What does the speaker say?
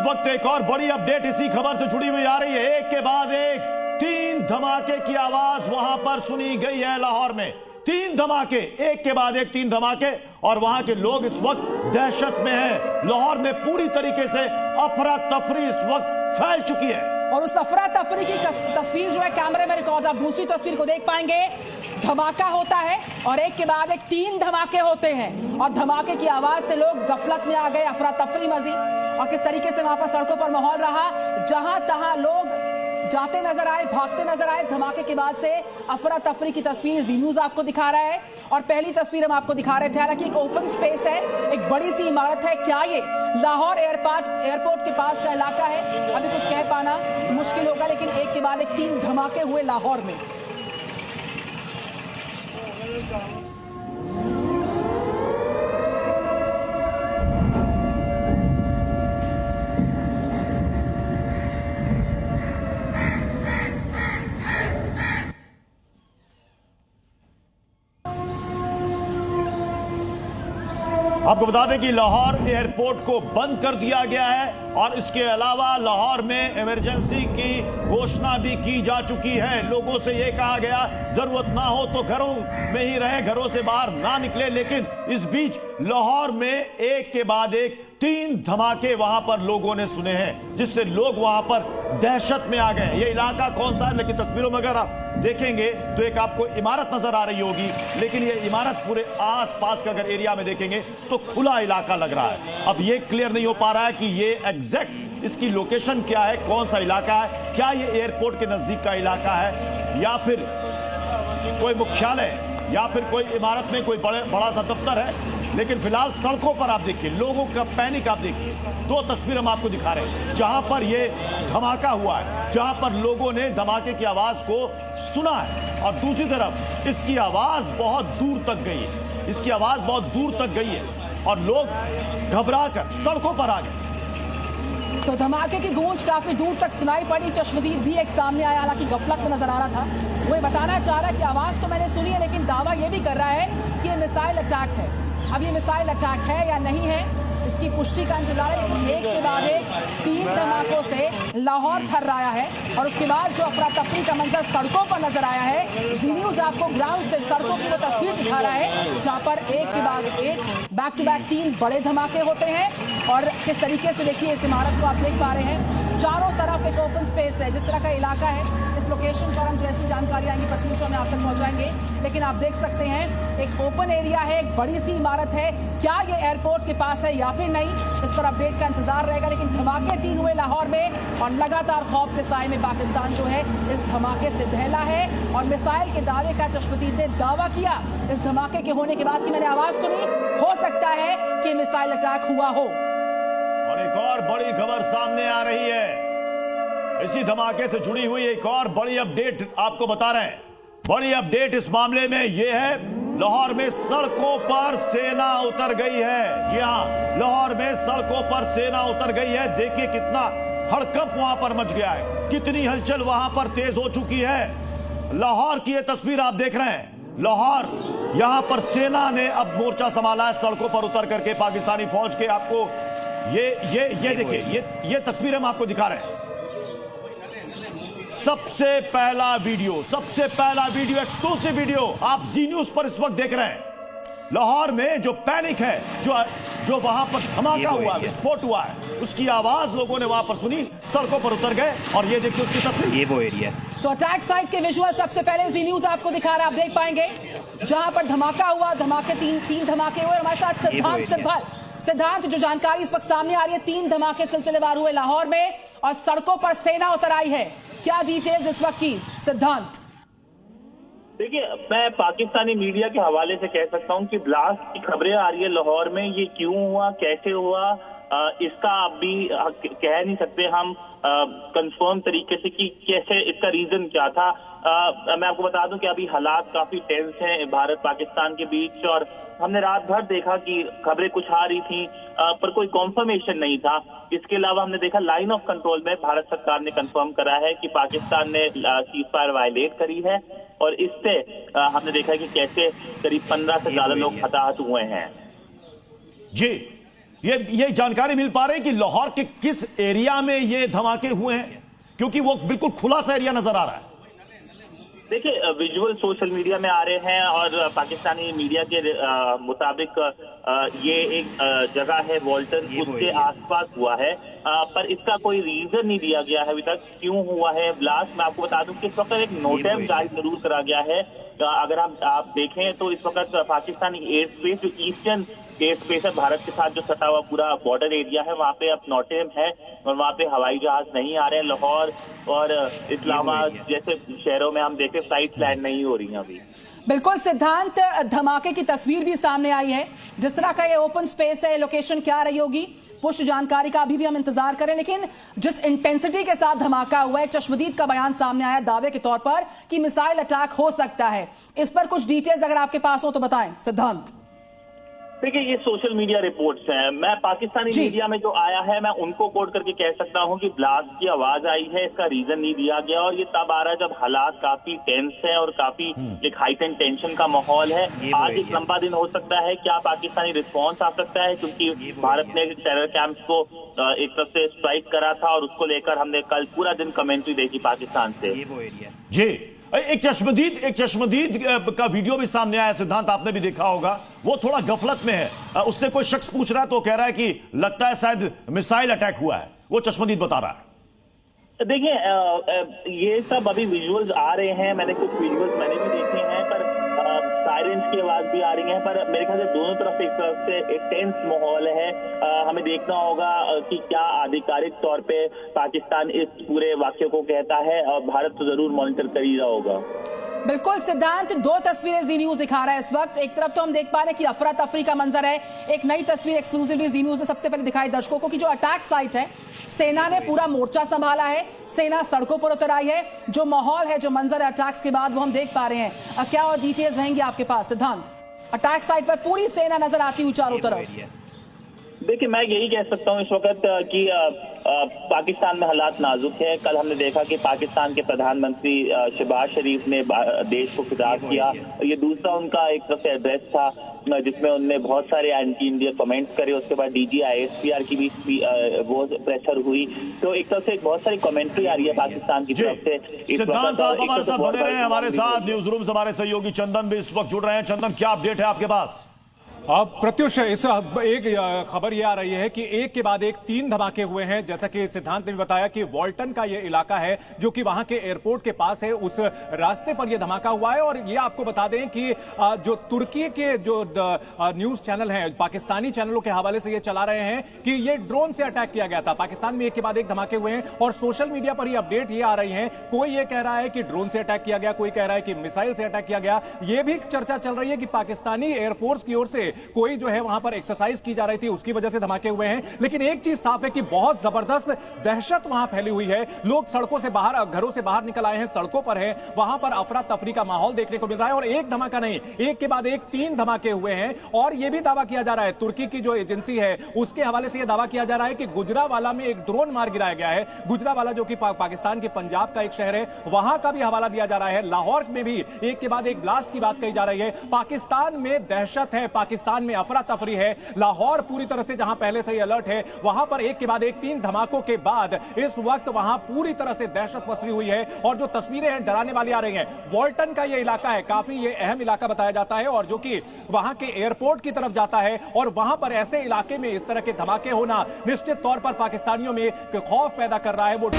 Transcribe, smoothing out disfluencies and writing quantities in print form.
वक्त एक और बड़ी अपडेट इसी खबर से जुड़ी हुई आ रही है। एक के बाद एक 3 धमाके की आवाज वहां पर सुनी गई है लाहौर में। 3 धमाके, एक के बाद एक 3 धमाके, और वहां के लोग इस वक्त दहशत में हैं। लाहौर में पूरी तरीके से अफरा तफरी इस वक्त फैल चुकी है और उस अफरा तफरी की तस्वीर जो है कैमरे में रिकॉर्ड, आप दूसरी तस्वीर को देख पाएंगे। धमाका होता है और एक के बाद एक 3 धमाके होते हैं और धमाके की आवाज से लोग गफलत में आ गए, अफरा तफरी मची और किस तरीके से वहां पर सड़कों पर माहौल रहा, जहां तहां लोग जाते नजर आए, भागते नजर आए। धमाके के बाद से अफरा तफरी की तस्वीर जी न्यूज आपको दिखा रहा है और पहली तस्वीर हम आपको दिखा रहे थे। हालांकि एक ओपन स्पेस है, एक बड़ी सी इमारत है। क्या ये लाहौर एयरपोर्ट के पास का इलाका है? अभी कुछ कह पाना मुश्किल होगा, लेकिन एक के बाद एक 3 धमाके हुए लाहौर में। आपको बता दें कि लाहौर एयरपोर्ट को बंद कर दिया गया है और इसके अलावा लाहौर में इमरजेंसी की घोषणा भी की जा चुकी है। लोगों से यह कहा गया जरूरत ना हो तो घरों में ही रहे, घरों से बाहर ना निकले। लेकिन इस बीच लाहौर में एक के बाद एक 3 धमाके वहां पर लोगों ने सुने हैं, जिससे लोग वहां पर दहशत में आ गए। ये इलाका कौन सा है? लेकिन तस्वीरों में अगर आप देखेंगे तो एक आपको इमारत नजर आ रही होगी, लेकिन ये इमारत पूरे आसपास का अगर एरिया में देखेंगे तो खुला इलाका लग रहा है। अब ये क्लियर नहीं हो पा रहा है कि ये एग्जैक्ट इसकी लोकेशन क्या है, कौन सा इलाका है। क्या ये एयरपोर्ट के नजदीक का इलाका है या फिर कोई मुख्यालय या फिर कोई इमारत में कोई बड़ा सा दफ्तर है। लेकिन फिलहाल सड़कों पर आप देखिए, लोगों का पैनिक आप देखिए। 2 तस्वीर हम आपको दिखा रहे हैं जहां पर यह धमाका हुआ है, जहां पर लोगों ने धमाके की आवाज को सुना है और दूसरी तरफ इसकी आवाज बहुत दूर तक गई है। इसकी आवाज बहुत दूर तक गई है और लोग घबराकर सड़कों पर आ गए। तो धमाके की गूंज काफी दूर तक सुनाई पड़ी। चश्मदीद भी एक सामने आया, हालांकि गफलत में नजर आ रहा था। वो ये बताना चाह रहा है कि आवाज तो मैंने सुनी है, लेकिन दावा ये भी कर रहा है कि ये मिसाइल अटैक है। अब ये मिसाइल अटैक है या नहीं है, इसकी पुष्टि का इंतजार है। लेकिन एक के बाद एक 3 धमाकों से लाहौर थर्राया है और उसके बाद जो अफरा तफरी का मंजर सड़कों पर नजर आया है, जी न्यूज आपको ग्राउंड से सड़कों की वो तस्वीर दिखा रहा है, जहां पर एक के बाद एक बैक टू बैक 3 बड़े धमाके होते हैं। और किस तरीके से देखिए इस इमारत को आप देख पा रहे हैं, चारों तरफ एक ओपन स्पेस है। जिस तरह का इलाका है, इस लोकेशन पर हम जैसी जानकारी आएंगी प्रत्युषा में आप तक पहुंचाएंगे। लेकिन आप देख सकते हैं एक ओपन एरिया है, एक बड़ी सी इमारत है। क्या ये एयरपोर्ट के पास है या फिर नहीं, इस पर अपडेट का इंतजार रहेगा। लेकिन धमाके 3 हुए लाहौर में और लगातार खौफ के साए में पाकिस्तान जो है इस धमाके से दहला है और मिसाइल के दावे का चश्मदीद ने दावा किया इस धमाके के होने के बाद कि मैंने आवाज सुनी, हो सकता है कि मिसाइल अटैक हुआ हो। और एक और बड़ी खबर सामने आ रही है, इसी धमाके से जुड़ी हुई एक और बड़ी अपडेट आपको बता रहे हैं। बड़ी अपडेट इस मामले में यह है, लाहौर में सड़कों पर सेना उतर गई है। जी हां, लाहौर में सड़कों पर सेना उतर गई है। देखिए कितना हड़कंप वहां पर मच गया है, कितनी हलचल वहां पर तेज हो चुकी है। लाहौर की यह तस्वीर आप देख रहे हैं। लाहौर, यहां पर सेना ने अब मोर्चा संभाला है सड़कों पर उतर करके। पाकिस्तानी फौज के आपको ये देखिए, ये तस्वीर हम आपको दिखा रहे हैं। सबसे पहला वीडियो एक्सक्लूसिव वीडियो आप जी न्यूज पर इस वक्त देख रहे हैं। लाहौर में जो पैनिक है, जो वहां पर धमाका हुआ, विस्फोट हुआ है, उसकी आवाज लोगों ने वहां पर सुनी, सड़कों पर उतर गए और ये देखिए उसकी तस्वीर। ये वो एरिया, तो अटैक साइट के विजुअल सबसे पहले जी न्यूज आपको दिखा रहा है, आप देख पाएंगे जहां पर धमाका हुआ। धमाके 3 धमाके हुए। हमारे साथ सिद्धांत जो जानकारी इस वक्त सामने आ रही है, 3 धमाके सिलसिलेवार हुए लाहौर में और सड़कों पर सेना उतर आई है। क्या डिटेल्स इस वक्त की सिद्धांत? देखिए, मैं पाकिस्तानी मीडिया के हवाले से कह सकता हूं कि ब्लास्ट की खबरें आ रही है लाहौर में। ये क्यों हुआ, कैसे हुआ, इसका आप भी कह नहीं सकते हम कंफर्म तरीके से कि कैसे, इसका रीजन क्या था। मैं आपको बता दूं कि अभी हालात काफी टेंस हैं भारत पाकिस्तान के बीच और हमने रात भर देखा कि खबरें कुछ आ रही थी पर कोई कॉन्फर्मेशन नहीं था। इसके अलावा हमने देखा लाइन ऑफ कंट्रोल में भारत सरकार ने कंफर्म करा है कि पाकिस्तान ने सीज फायर वायलेट करी है और इससे हमने देखा कि कैसे करीब 15 से ज्यादा लोग हताहत हुए हैं। जी, ये जानकारी मिल पा रही है कि लाहौर के किस एरिया में ये धमाके हुए हैं, क्योंकि वो बिल्कुल खुला सा एरिया नजर आ रहा है। देखिए, विजुअल सोशल मीडिया में आ रहे हैं और पाकिस्तानी मीडिया के मुताबिक ये एक जगह है वॉल्टन, उसके आसपास हुआ है, पर इसका कोई रीजन नहीं दिया गया है अभी तक क्यों हुआ है ब्लास्ट। मैं आपको बता दूं कि इस वक्त एक नोटिस जारी जरूर करा गया है। अगर आप देखें तो इस वक्त पाकिस्तानी एयर स्पेस, जो ईस्टर्न एयर स्पेस है भारत के साथ जो सटा हुआ पूरा बॉर्डर एरिया है, वहाँ पे अब नोटिस है और वहाँ पे हवाई जहाज नहीं आ रहे हैं। लाहौर और इस्लामाबाद जैसे शहरों में हम देखें फ्लाइट लैंड नहीं हो रही हैं अभी। बिल्कुल सिद्धांत, धमाके की तस्वीर भी सामने आई है। जिस तरह का ये ओपन स्पेस है, लोकेशन क्या रही होगी, पुष्ट जानकारी का अभी भी हम इंतजार करें, लेकिन जिस इंटेंसिटी के साथ धमाका हुआ है, चश्मदीद का बयान सामने आया दावे के तौर पर कि मिसाइल अटैक हो सकता है। इस पर कुछ डिटेल्स अगर आपके पास हो तो बताएं सिद्धांत। देखिए, ये सोशल मीडिया रिपोर्ट्स हैं। मैं पाकिस्तानी मीडिया में जो आया है मैं उनको कोट करके कह सकता हूं कि ब्लास्ट की आवाज आई है, इसका रीजन नहीं दिया गया और ये तब आ रहा है जब हालात काफी टेंस है और काफी एक हाइटेंड टेंशन का माहौल है। आज एक लंबा दिन हो सकता है, क्या पाकिस्तानी रिस्पॉन्स आ सकता है, क्योंकि भारत ने टेरर कैंप्स को एक तरफ से स्ट्राइक करा था और उसको लेकर हमने कल पूरा दिन कमेंट्री देखी पाकिस्तान से। जी, एक चश्मदीद का वीडियो भी सामने आया सिद्धांत, आपने भी देखा होगा। वो थोड़ा गफलत में है, उससे कोई शख्स पूछ रहा है तो कह रहा है कि लगता है शायद मिसाइल अटैक हुआ है। वो चश्मदीद बता रहा है। देखिए, ये सब अभी विजुअल्स आ रहे हैं, मैंने कुछ विजुअल्स मैंने भी देखे हैं, पर सायरेंस की आवाज भी आ रही है, पर मेरे ख्याल से दोनों तरफ एक तरफ से एक टेंस माहौल है। हमें देखना होगा कि क्या आधिकारिक तौर पे पाकिस्तान इस पूरे वाक्य को कहता है और भारत तो जरूर मॉनिटर कर ही रहा होगा। बिल्कुल सिद्धांत, दो तस्वीरें जी न्यूज दिखा रहा है इस वक्त। एक तरफ तो हम देख पा रहे हैं कि अफरा तफरी का मंजर है। एक नई तस्वीर एक्सक्लूसिवली जी न्यूज ने सबसे पहले दिखाई दर्शकों को कि जो अटैक साइट है, सेना ने पूरा मोर्चा संभाला है, सेना सड़कों पर उतर आई है। जो माहौल है, जो मंजर है अटैक्स के बाद, वो हम देख पा रहे हैं। क्या और डिटेल्स रहेंगी आपके पास सिद्धांत? अटैक साइट पर पूरी सेना नजर आती हुई चारों तरफ। देखिए, मैं यही कह सकता हूँ इस वक्त कि पाकिस्तान में हालात नाजुक है। कल हमने देखा कि पाकिस्तान के प्रधानमंत्री शहबाज शरीफ ने देश को खिताब किया। ये दूसरा उनका एक तरफ से एड्रेस था जिसमें उन्होंने बहुत सारे एंटी इंडिया कमेंट्स करे। उसके बाद डीजी ISPR की भी वो प्रेशर हुई। तो एक तरफ से बहुत सारी कमेंट्री आ रही है पाकिस्तान की तरफ से। सिद्धांत, आप हमारे साथ बने रहे हैं। हमारे साथ न्यूज रूम से हमारे सहयोगी चंदन भी इस वक्त जुड़ रहे हैं। चंदन, क्या अपडेट है आपके पास? प्रत्युष, इस एक खबर ये आ रही है कि एक के बाद एक 3 धमाके हुए हैं। जैसा कि सिद्धांत ने भी बताया कि वॉल्टन का ये इलाका है जो कि वहां के एयरपोर्ट के पास है, उस रास्ते पर ये धमाका हुआ है। और ये आपको बता दें कि जो तुर्की के जो न्यूज चैनल हैं, पाकिस्तानी चैनलों के हवाले से ये चला रहे हैं कि ये ड्रोन से अटैक किया गया था। पाकिस्तान में एक के बाद एक धमाके हुए हैं और सोशल मीडिया पर ये अपडेट ये आ रही है। कोई ये कह रहा है कि ड्रोन से अटैक किया गया, कोई कह रहा है कि मिसाइल से अटैक किया गया। ये भी चर्चा चल रही है कि पाकिस्तानी एयरफोर्स की ओर से कोई जो है वहां पर एक्सरसाइज की जा रही थी, उसकी वजह से धमाके हुए हैं। लेकिन एक चीज साफ है कि बहुत जबरदस्त दहशत वहां फैली हुई है। लोग सड़कों से बाहर, घरों से बाहर निकल आए हैं, सड़कों पर हैं। वहां पर अफरा तफरी का माहौल देखने को मिल रहा है और एक धमाका नहीं, एक के बाद एक 3 धमाके हुए हैं। और यह भी दावा किया जा रहा है, तुर्की की जो एजेंसी है उसके हवाले से यह दावा किया जा रहा है कि गुजरावाला में एक ड्रोन मार गिराया गया है। गुजरावाला जो कि पाकिस्तान के पंजाब का एक शहर है, वहां का भी हवाला दिया जा रहा है। लाहौर में भी एक के बाद एक ब्लास्ट की बात कही जा रही है। पाकिस्तान में दहशत है, पाकिस्तान में अफरा तफरी है। लाहौर पूरी तरह से जहां पहले से ही अलर्ट है, वहां पर एक के बाद एक 3 धमाकों के बाद इस वक्त वहां पूरी तरह से दहशत पसरी हुई है। और जो तस्वीरें हैं डराने वाली आ रही हैं। वॉल्टन का ये इलाका है, काफी ये अहम इलाका बताया जाता है और जो कि वहां के एयरपोर्ट की तरफ जाता है। और वहां पर ऐसे इलाके में इस तरह के धमाके होना निश्चित तौर पर पाकिस्तानियों में खौफ पैदा कर रहा है। वो